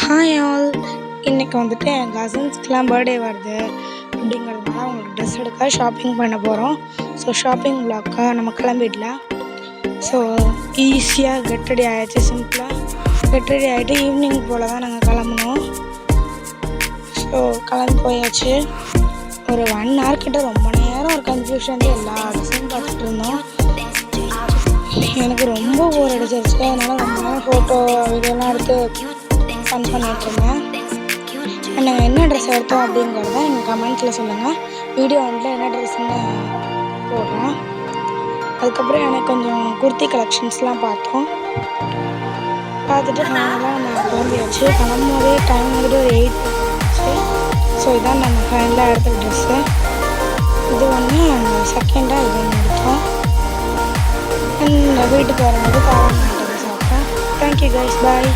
Hi all. இன்றைக்கி வந்துட்டு என் கசின்ஸ்க்கெலாம் birthday வருது அப்படிங்கிறதுனால அவங்களுக்கு ட்ரெஸ் எடுக்க ஷாப்பிங் பண்ண போகிறோம். ஸோ ஷாப்பிங் விளாக்காக நம்ம கிளம்பிடலாம். ஸோ ஈஸியாக கெட் ரெடி ஆகிடுச்சு. சிம்பிளாக கெட் ரெடி ஆகிட்டு ஈவினிங் போல் தான் நாங்கள் கிளம்புனோம். ஸோ கிளம்பி போயாச்சு. ஒரு 1 hour கிட்ட ரொம்ப நேரம் ஒரு கன்ஃபியூஷன் எல்லா ட்ரெஸ்ஸையும் பார்த்துட்டு இருந்தோம். எனக்கு ரொம்ப போர் அடிச்சிருச்சு. அதனால் ரொம்ப நேரம் ஃபோட்டோ வீடியோலாம் எடுத்து ஃபன் பண்ணிகிட்ருந்தேன். நாங்கள் என்ன ட்ரெஸ் எடுத்தோம் அப்படிங்கிறத எங்கள் கமெண்ட்ஸில் சொல்லுங்கள். வீடியோ வந்துட்டு என்ன ட்ரெஸ்ஸுன்னு போடுறேன். அதுக்கப்புறம் எனக்கு கொஞ்சம் குர்த்தி கலெக்ஷன்ஸ்லாம் பார்த்தோம். பார்த்துட்டு ஃபைனலாக நம்ம கிளம்பியாச்சு. கிளம்பும்போதே டைம் வந்துட்டு ஒரு 8 ஆச்சு. ஸோ இதான் நம்ம ஃபைனலாக எடுத்த ட்ரெஸ்ஸு. இது ஒன்று செகண்டாக இது ஒன்று எடுத்தோம். அண்ட் வீட்டுக்கு வரும்போது காரம் சாப்பிட்டோம். தேங்க்யூ கைஸ், பாய்.